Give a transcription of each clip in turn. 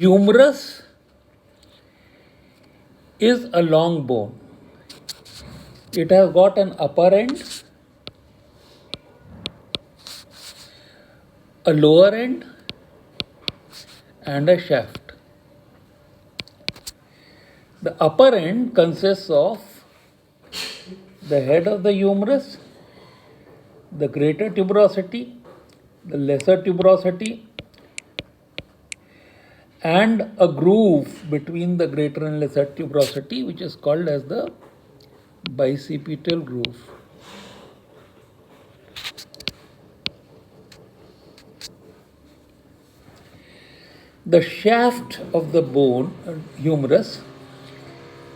Humerus is a long bone. It has got an upper end, a lower end, and a shaft. The upper end consists of the head of the humerus, the greater tuberosity, the lesser tuberosity, and a groove between the greater and lesser tuberosity, which is called as the bicipital groove. The shaft of the bone, humerus,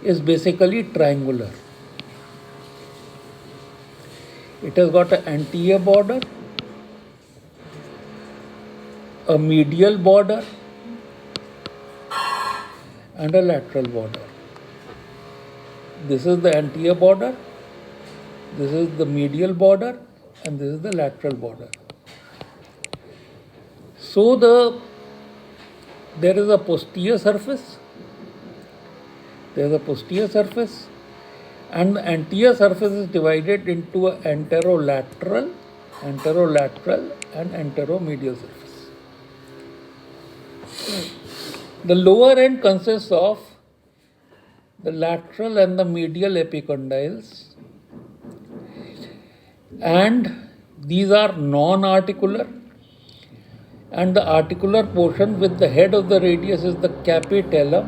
is basically triangular. It has got an anterior border, a medial border, and a lateral border. This is the anterior border, this is the medial border, and this is the lateral border. So there is a posterior surface, and the anterior surface is divided into an anterolateral, and anteromedial surface. The lower end consists of the lateral and the medial epicondyles, and these are non-articular, and the articular portion with the head of the radius is the capitellum,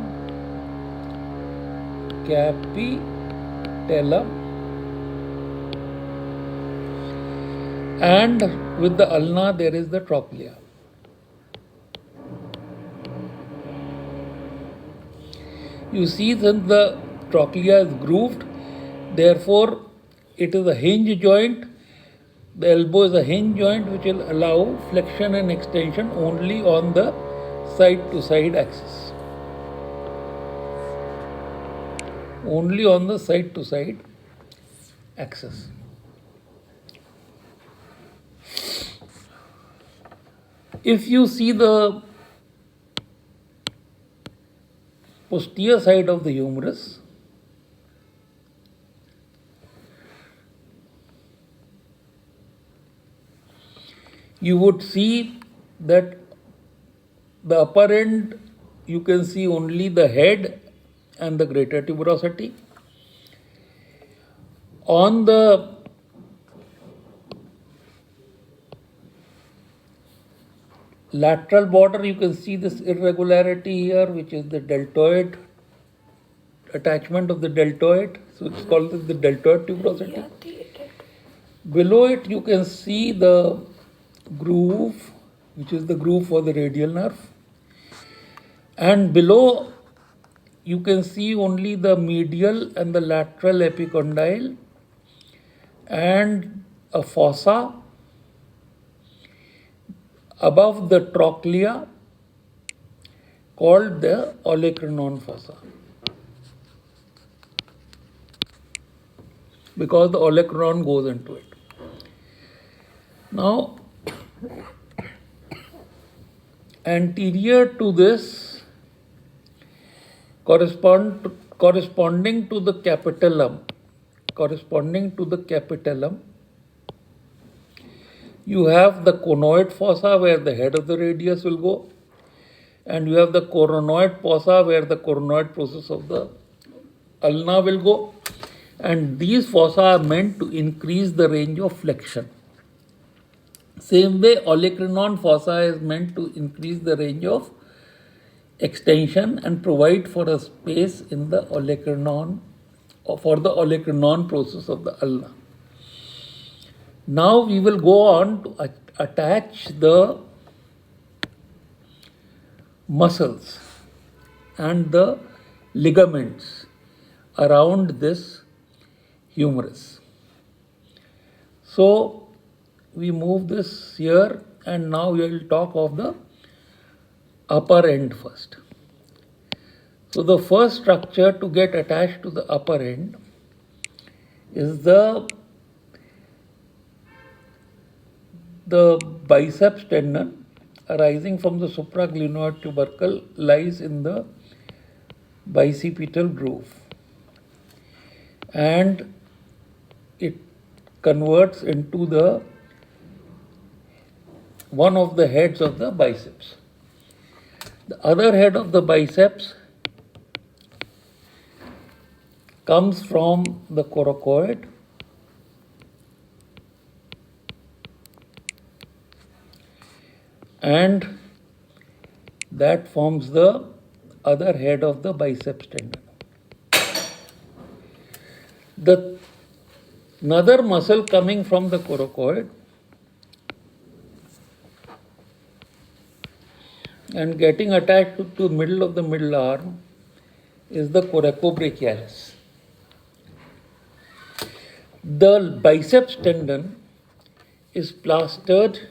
and with the ulna there is the trochlea. You see, since the trochlea is grooved, therefore it is a hinge joint. The elbow is a hinge joint which will allow flexion and extension only on the side-to-side axis. Only on the side-to-side axis. If you see the posterior side of the humerus, you would see that the upper end, you can see only the head and the greater tuberosity. On the lateral border, you can see this irregularity here, which is the deltoid attachment of the deltoid. So it's called the deltoid tuberosity. Below it, you can see the groove, which is the groove for the radial nerve. And below, you can see only the medial and the lateral epicondyle and a fossa above the trochlea called the olecranon fossa, because the olecranon goes into it. Now, anterior to this, corresponding to the capitellum, you have the conoid fossa where the head of the radius will go, and you have the coronoid fossa where the coronoid process of the ulna will go, and these fossa are meant to increase the range of flexion. Same way, olecranon fossa is meant to increase the range of extension and provide for a space in the olecranon, or for the olecranon process of the ulna. Now we will go on to attach the muscles and the ligaments around this humerus. So we move this here, and now we will talk of the upper end first. So the first structure to get attached to the upper end is the biceps tendon arising from the supraglenoid tubercle lies in the bicipital groove, and it converts into the one of the heads of the biceps. The other head of the biceps comes from the coracoid and that forms the other head of the biceps tendon. Another muscle coming from the coracoid and getting attached to the middle of the middle arm is the coracobrachialis. The biceps tendon is plastered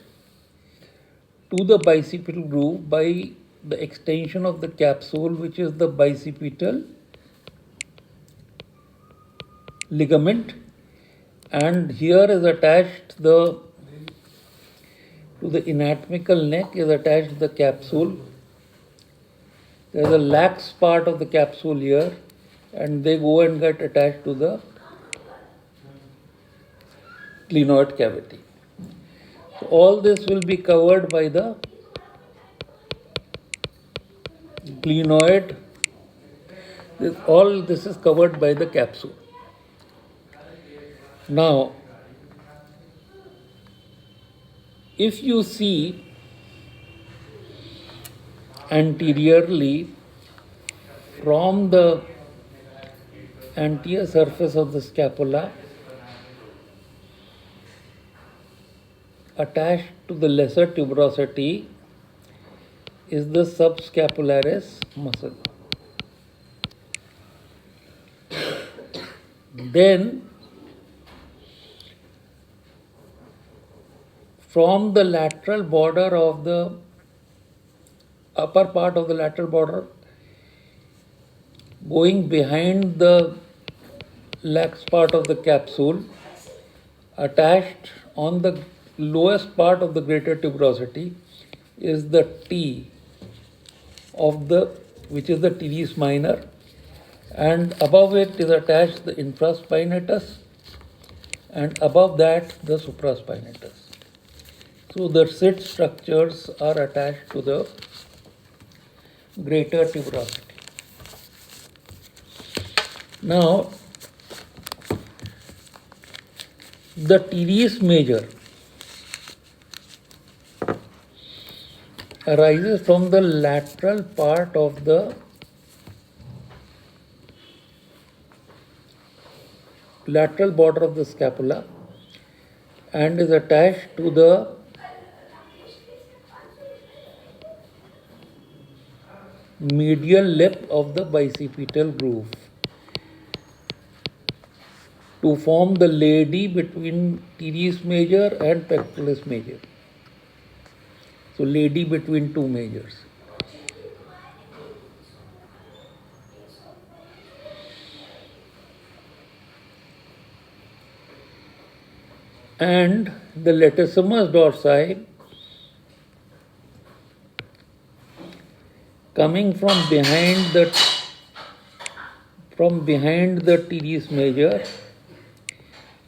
to the bicipital groove by the extension of the capsule, which is the bicipital ligament, and here is attached to the anatomical neck is attached the capsule. There is a lax part of the capsule here, and they go and get attached to the glenoid cavity. So all this will be covered by the glenoid. All this is covered by the capsule. Now, if you see anteriorly from the anterior surface of the scapula attached to the lesser tuberosity is the subscapularis muscle. Then from the lateral border of the upper part of the lateral border, going behind the lax part of the capsule, attached on the lowest part of the greater tuberosity is the T of the, which is the teres minor, and above it is attached the infraspinatus, and above that the supraspinatus. So the sit structures are attached to the greater tuberosity. Now, the teres major arises from the lateral part of the lateral border of the scapula and is attached to the medial lip of the bicipital groove to form the lady between teres major and pectoralis major. So lady between two majors. And the latissimus dorsi coming from behind the teres major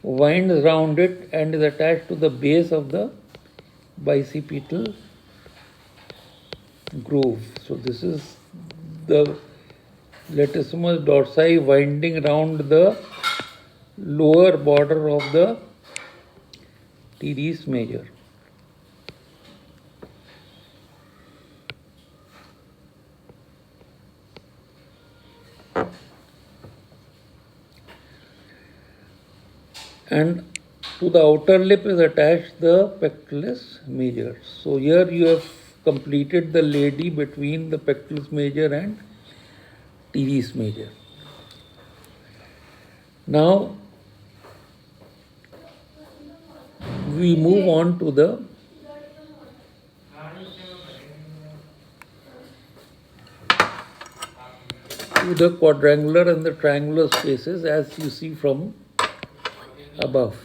winds round it and is attached to the base of the bicipital groove. So this is the latissimus dorsi winding round the lower border of the teres major. And to the outer lip is attached the pectoralis major. So here you have completed the lady between the pectoralis major and teres major. Now we move on to the quadrangular and the triangular spaces as you see from above.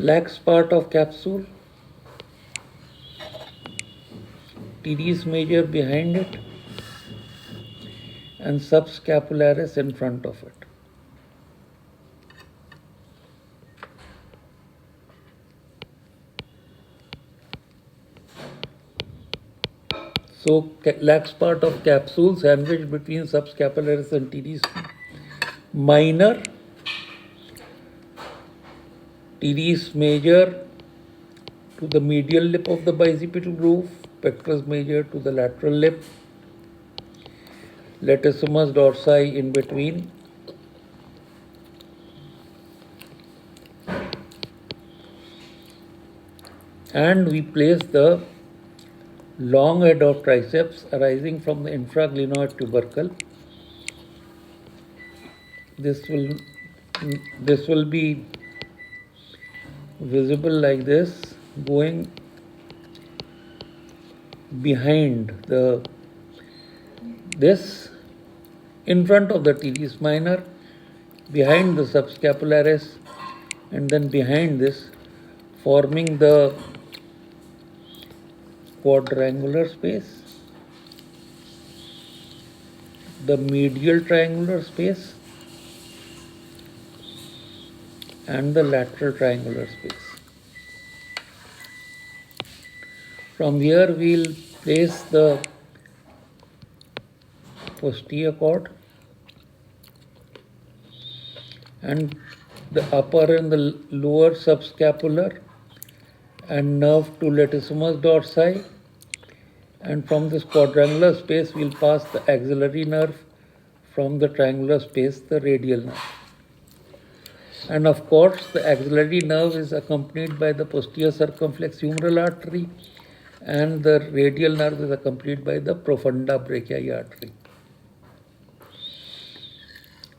Lax part of capsule, teres major behind it, and subscapularis in front of it. So lax part of capsule sandwiched between subscapularis and teres minor, teres major to the medial lip of the bicipital groove, pectoris major to the lateral lip, latissimus dorsi in between, and we place the long head of triceps arising from the infraglenoid tubercle. This will be visible like this, going behind this in front of the teres minor, behind the subscapularis, and then behind this, forming the quadrangular space, the medial triangular space, and the lateral triangular space. From here we'll place the posterior cord and the upper and the lower subscapular and nerve to latissimus dorsi, and from this quadrangular space we'll pass the axillary nerve, from the triangular space the radial nerve. And of course the axillary nerve is accompanied by the posterior circumflex humeral artery, and the radial nerve is accompanied by the profunda brachii artery.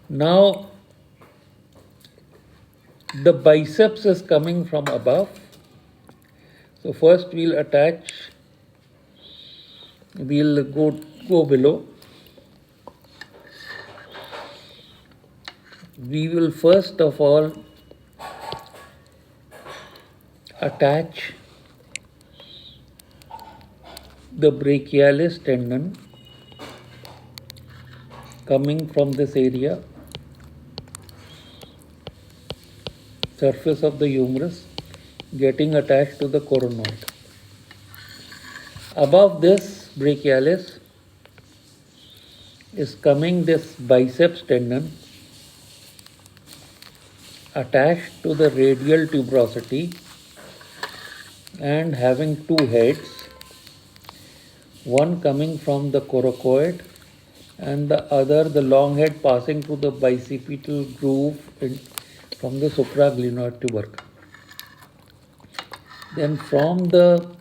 Now the biceps is coming from above. So first we'll go below. We will first of all attach the brachialis tendon coming from this area, surface of the humerus, getting attached to the coronoid. Above this brachialis is coming this biceps tendon attached to the radial tuberosity and having two heads, one coming from the coracoid and the other, the long head, passing through the bicipital groove from the supraglenoid tubercle. Then from the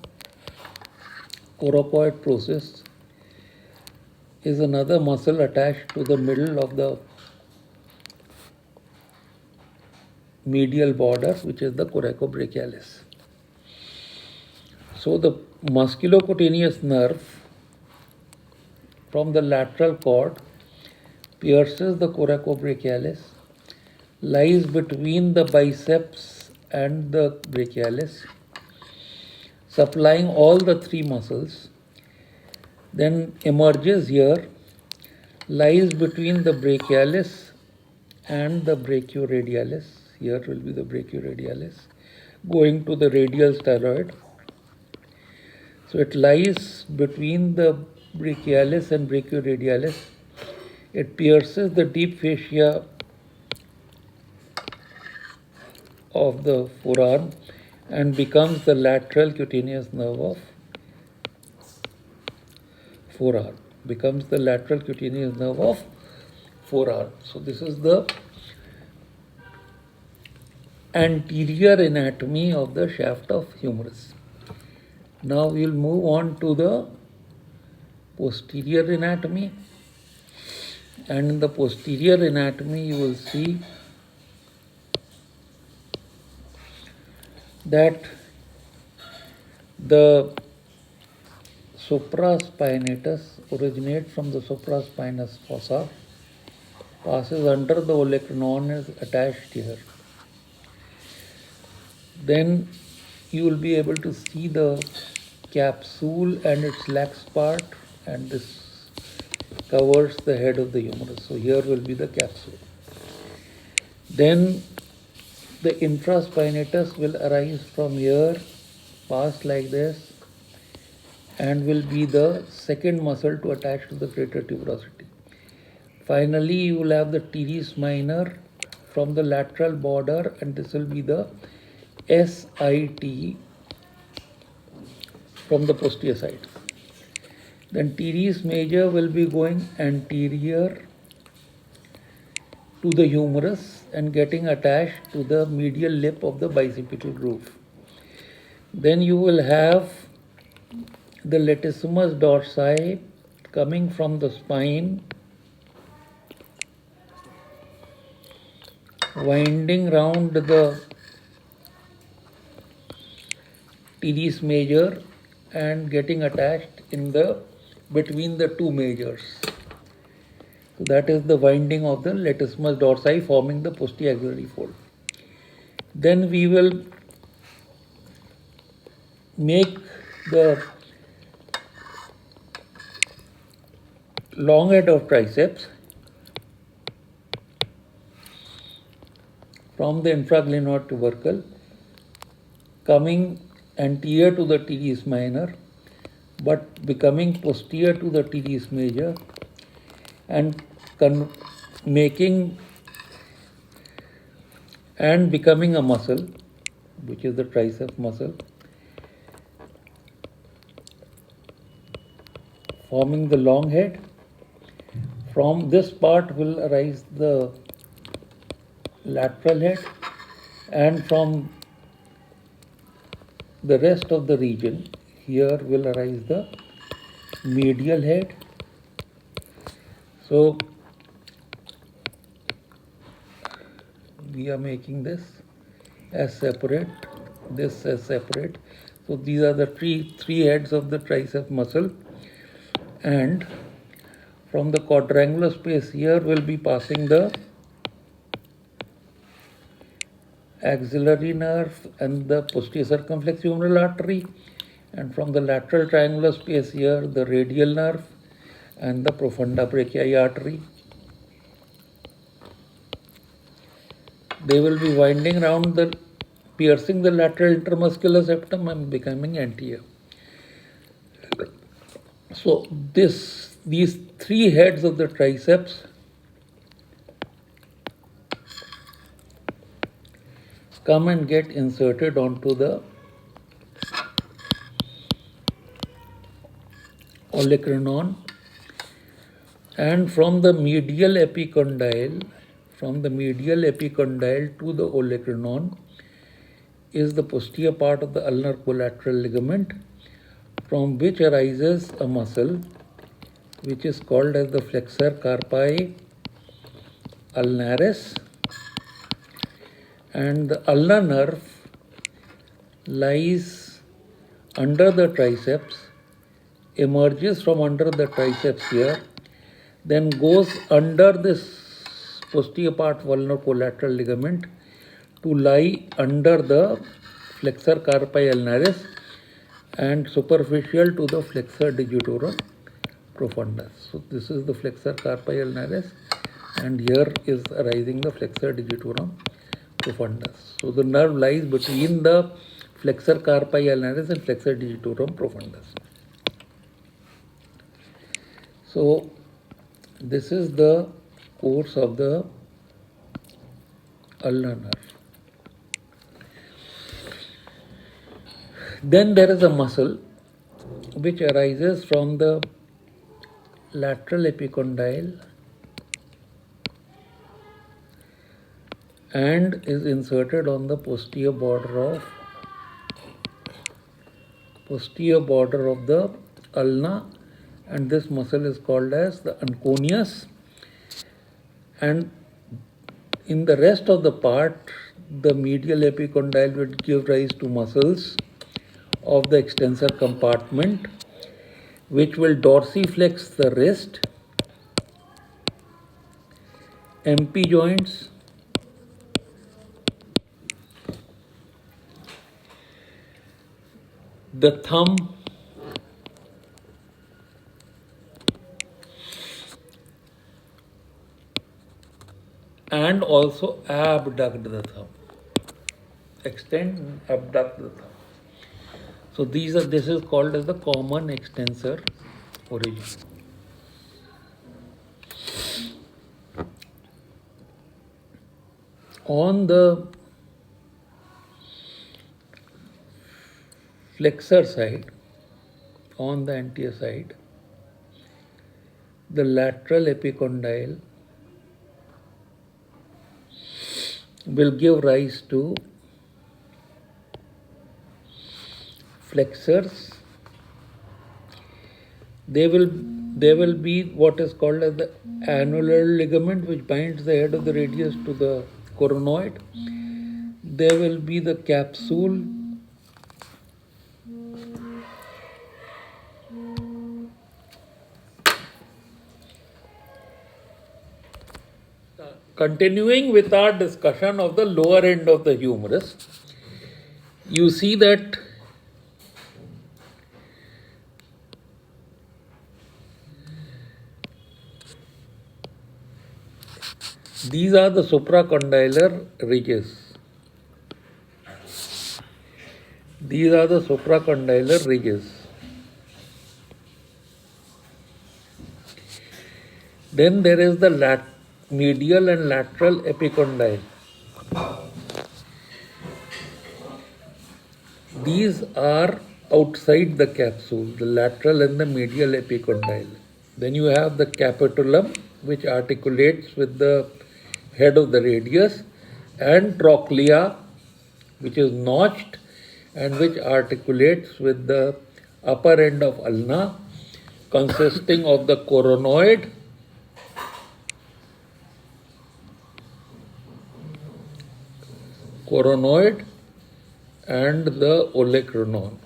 coracoid process is another muscle attached to the middle of the medial border, which is the coracobrachialis. So the musculocutaneous nerve from the lateral cord pierces the coracobrachialis, lies between the biceps and the brachialis, supplying all the three muscles, then emerges here, lies between the brachialis and the brachioradialis. Here will be the brachioradialis, going to the radial styloid. So it lies between the brachialis and brachioradialis. It pierces the deep fascia of the forearm and becomes the lateral cutaneous nerve of forearm. Becomes the lateral cutaneous nerve of forearm. So this is the anterior anatomy of the shaft of humerus. Now we will move on to the posterior anatomy, and in the posterior anatomy you will see that the supraspinatus originates from the supraspinous fossa, passes under the olecranon, is attached here. Then you will be able to see the capsule and its lax part, and this covers the head of the humerus. So here will be the capsule. Then the infraspinatus will arise from here, pass like this, and will be the second muscle to attach to the greater tuberosity. Finally, you will have the teres minor from the lateral border, and this will be the SIT from the posterior side. Then teres major will be going anterior to the humerus and getting attached to the medial lip of the bicipital groove. Then you will have the latissimus dorsi coming from the spine, winding round the teres major and getting attached in the between the two majors. So that is the winding of the latissimus dorsi forming the posterior axillary fold. Then we will make the long head of triceps from the infraglenoid tubercle coming anterior to the teres minor but becoming posterior to the teres major and making and becoming a muscle, which is the tricep muscle, forming the long head. From this part will arise the lateral head, and from the rest of the region here will arise the medial head. So we are making this as separate, this as separate. So these are the three heads of the tricep muscle, and from the quadrangular space here will be passing the axillary nerve and the posterior circumflex humeral artery, and from the lateral triangular space here the radial nerve and the profunda brachii artery. They will be winding round the piercing the lateral intermuscular septum and becoming anterior. So these three heads of the triceps come and get inserted onto the olecranon, and from the medial epicondyle to the olecranon is the posterior part of the ulnar collateral ligament, from which arises a muscle which is called as the flexor carpi ulnaris, and the ulnar nerve lies under the triceps, emerges from under the triceps here, then goes under this posterior part of ulnar collateral ligament to lie under the flexor carpi ulnaris and superficial to the flexor digitorum profundus. So this is the flexor carpi ulnaris, and here is arising the flexor digitorum profundus. So the nerve lies between the flexor carpi ulnaris and flexor digitorum profundus. So this is the course of the ulnar nerve. Then there is a muscle which arises from the lateral epicondyle and is inserted on the posterior border of the ulna, and this muscle is called as the anconius. And in the rest of the part, the medial epicondyle will give rise to muscles of the extensor compartment, which will dorsiflex the wrist, MP joints, the thumb and also abduct the thumb. Extend and abduct the thumb. So this is called as the common extensor origin. On the flexor side, on the anterior side, the lateral epicondyle will give rise to flexors. They will be what is called as the annular ligament, which binds the head of the radius to the coronoid. There will be the capsule, continuing with our discussion of the lower end of the humerus. You see that these are the supracondylar ridges. These are the supracondylar ridges. Then there is the medial and lateral epicondyle. These are outside the capsule, the lateral and the medial epicondyle. Then you have the capitulum, which articulates with the head of the radius, and trochlea, which is notched and which articulates with the upper end of ulna, consisting of the coronoid and the olecranon.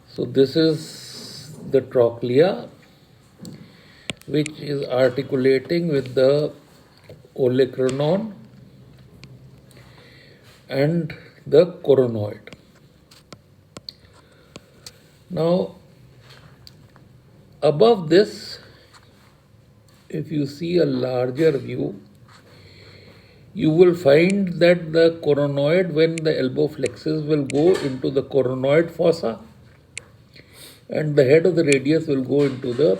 So this is the trochlea, which is articulating with the olecranon and the coronoid. Now, above this, if you see a larger view, you will find that the coronoid, when the elbow flexes, will go into the coronoid fossa, and the head of the radius will go into the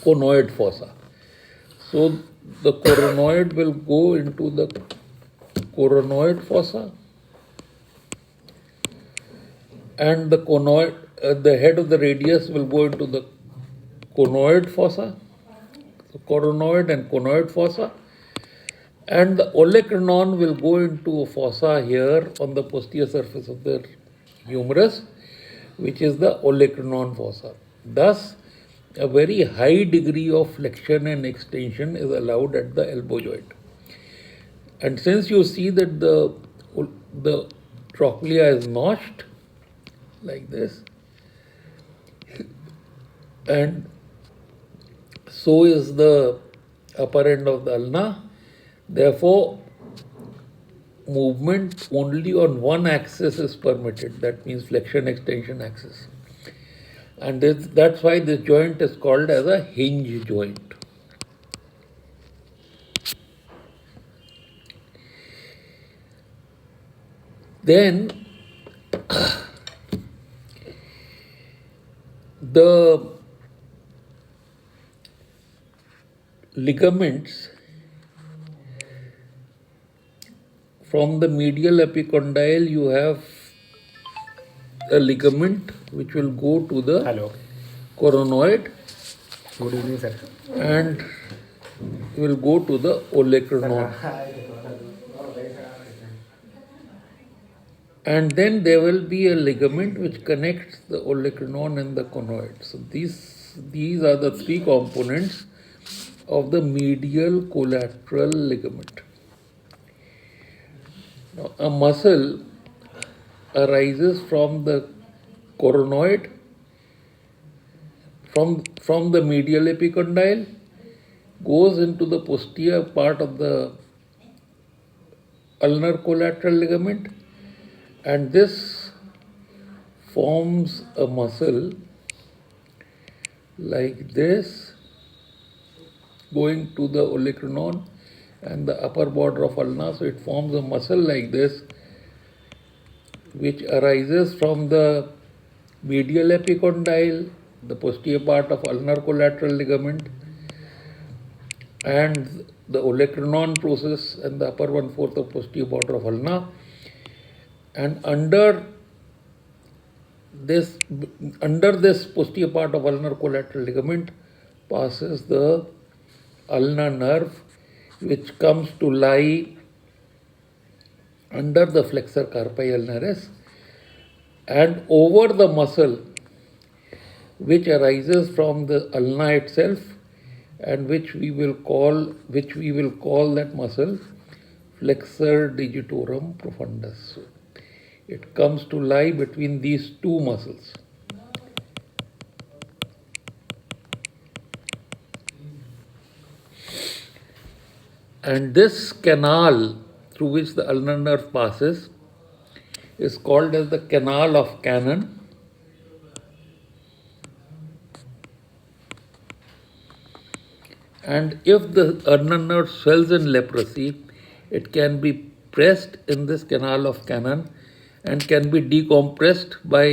conoid fossa. So the coronoid will go into the coronoid fossa, and the head of the radius will go into the conoid fossa, so coronoid and conoid fossa, and the olecranon will go into a fossa here on the posterior surface of the humerus, which is the olecranon fossa. Thus, a very high degree of flexion and extension is allowed at the elbow joint. And since you see that the trochlea is notched like this, and so is the upper end of the ulna, therefore movement only on one axis is permitted, that means flexion extension axis. And that's why this joint is called as a hinge joint. Then the ligaments from the medial epicondyle, you have a ligament which will go to the coronoid. Good evening, sir. And will go to the olecranon. And then there will be a ligament which connects the olecranon and the conoid. So these are the three components of the medial collateral ligament. Now, a muscle arises from the coronoid, from the medial epicondyle, goes into the posterior part of the ulnar collateral ligament, and this forms a muscle like this, going to the olecranon and the upper border of ulna. So it forms a muscle like this, which arises from the medial epicondyle, the posterior part of ulnar collateral ligament, and the olecranon process and the upper 1/4 of posterior border of ulna. And under this posterior part of ulnar collateral ligament passes the ulnar nerve, which comes to lie under the flexor carpi ulnaris and over the muscle which arises from the ulna itself, and which we will call that muscle flexor digitorum profundus. So it comes to lie between these two muscles. And this canal through which the ulnar nerve passes is called as the canal of Cannon. And if the ulnar nerve swells in leprosy, it can be pressed in this canal of Cannon and can be decompressed by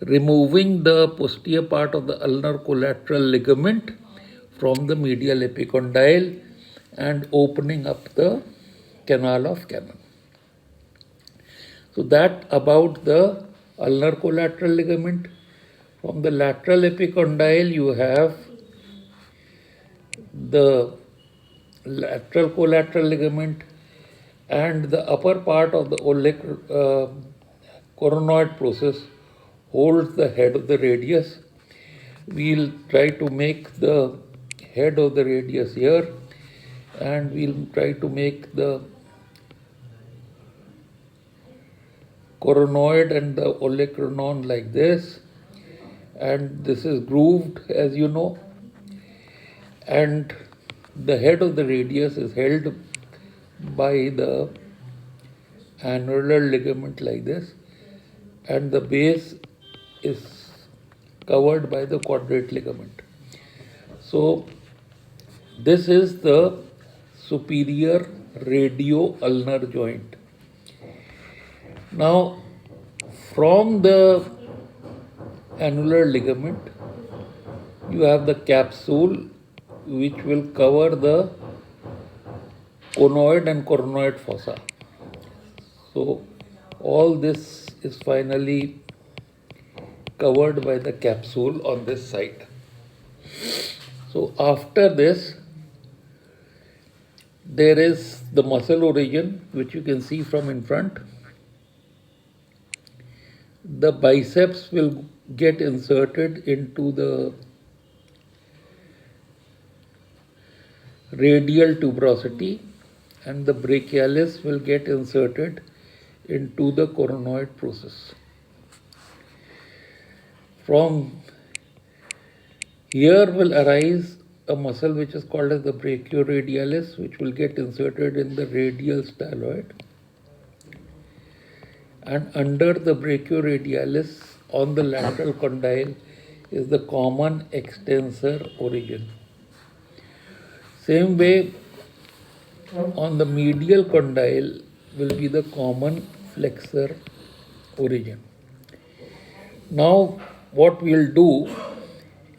removing the posterior part of the ulnar collateral ligament from the medial epicondyle and opening up the canal of Cannon. So that about the ulnar collateral ligament. From the lateral epicondyle you have the lateral collateral ligament, and the upper part of the coronoid process holds the head of the radius. We'll try to make the head of the radius here, and we'll try to make the coronoid and the olecranon like this, and this is grooved, as you know, and the head of the radius is held by the annular ligament like this, and the base is covered by the quadrate ligament. So this is the superior radio-ulnar joint. Now, from the annular ligament, you have the capsule which will cover the conoid and coronoid fossa. So all this is finally covered by the capsule on this side. So after this, there is the muscle origin, which you can see from in front. The biceps will get inserted into the radial tuberosity, and the brachialis will get inserted into the coronoid process. From here will arise a muscle which is called as the brachioradialis, which will get inserted in the radial styloid. And under the brachioradialis on the lateral condyle is the common extensor origin. Same way, on the medial condyle will be the common flexor origin. Now, what we'll do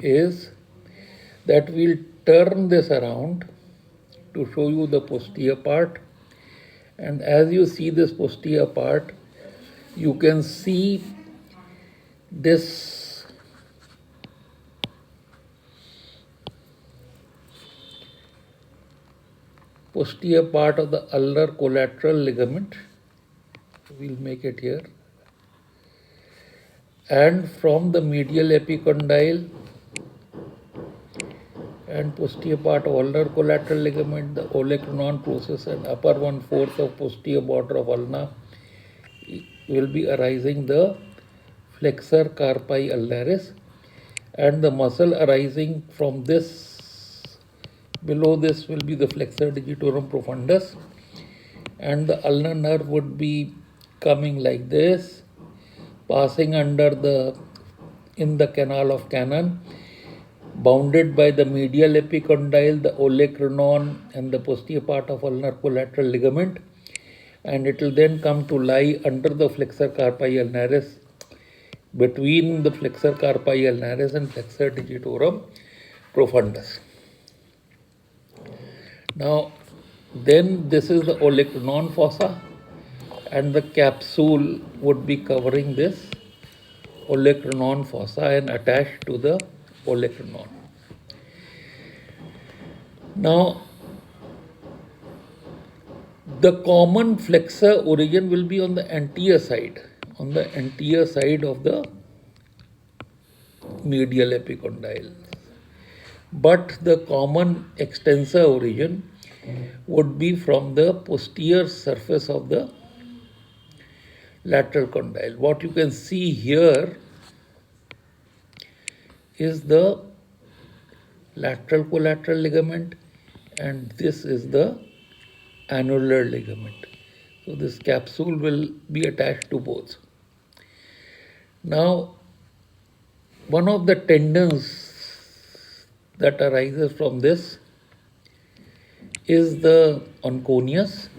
is that we'll turn this around to show you the posterior part, and as you see this posterior part, you can see this posterior part of the ulnar collateral ligament. We'll make it here. And from the medial epicondyle and posterior part of ulnar collateral ligament, the olecranon process and upper 1/4 of posterior border of ulna will be arising the flexor carpi ulnaris, and the muscle arising from this, below this will be the flexor digitorum profundus, and the ulnar nerve would be coming like this, passing in the canal of Cannon, bounded by the medial epicondyle, the olecranon, and the posterior part of ulnar collateral ligament, and it will then come to lie under the flexor carpi ulnaris, between the flexor carpi ulnaris and flexor digitorum profundus. Now, then this is the olecranon fossa, and the capsule would be covering this olecranon fossa and attached to the olecranon. Now, the common flexor origin will be on the anterior side of the medial epicondyle. But the common extensor origin would be from the posterior surface of the lateral condyle. What you can see here is the lateral collateral ligament, and this is the annular ligament. So this capsule will be attached to both. Now, one of the tendons that arises from this is the onconius,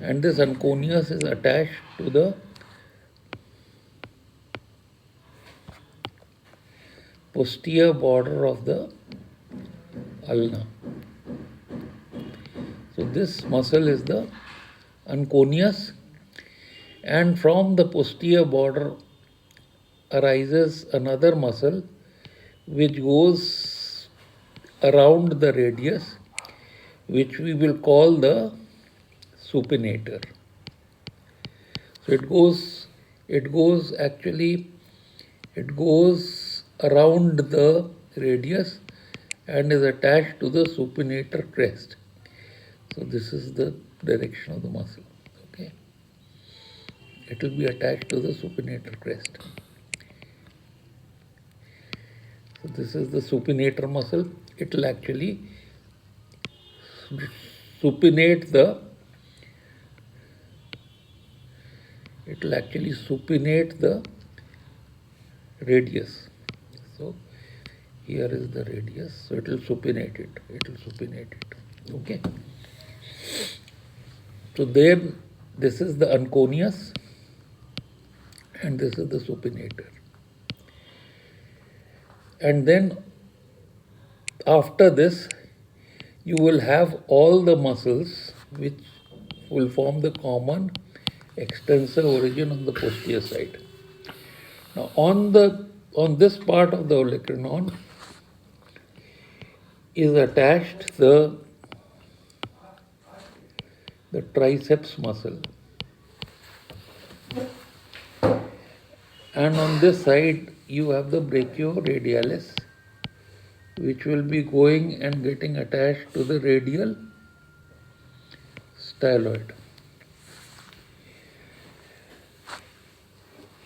and this onconius is attached to the posterior border of the ulna. So this muscle is the onconius, and from the posterior border arises another muscle which goes around the radius, which we will call the supinator. So it goes around the radius and is attached to the supinator crest. So this is the direction of the muscle. Okay, it will be attached to the supinator crest. So this is the supinator muscle. It will actually supinate the radius. So here is the radius. So it will supinate it. Okay. So then this is the onconius and this is the supinator. And then after this, you will have all the muscles which will form the common extensor origin on the posterior side. Now on this part of the olecranon is attached the triceps muscle, and on this side you have the brachioradialis, which will be going and getting attached to the radial styloid.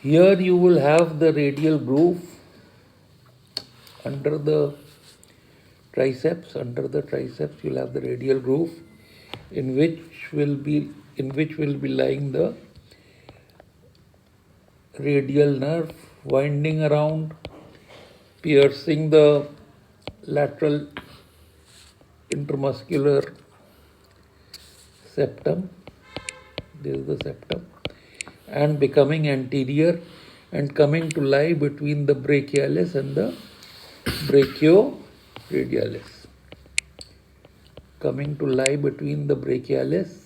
Here you will have the radial groove under the triceps. Under the triceps you will have the radial groove in which will be lying the radial nerve, winding around, piercing the lateral intermuscular septum. This is the septum, and becoming anterior and coming to lie between the brachialis and the brachioradialis. Coming to lie between the brachialis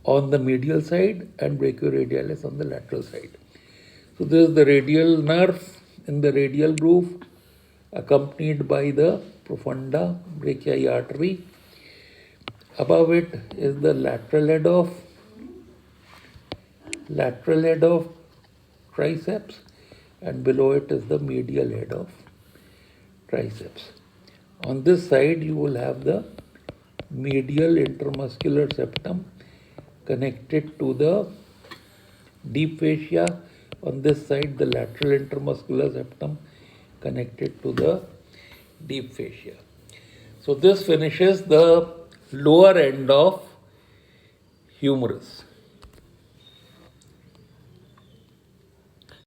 on the medial side and brachioradialis on the lateral side. So this is the radial nerve in the radial groove, accompanied by the profunda brachii artery. Above it is the lateral head of triceps, and below it is the medial head of triceps. On this side you will have the medial intermuscular septum connected to the deep fascia. On this side the lateral intermuscular septum connected to the deep fascia. So this finishes the lower end of humerus.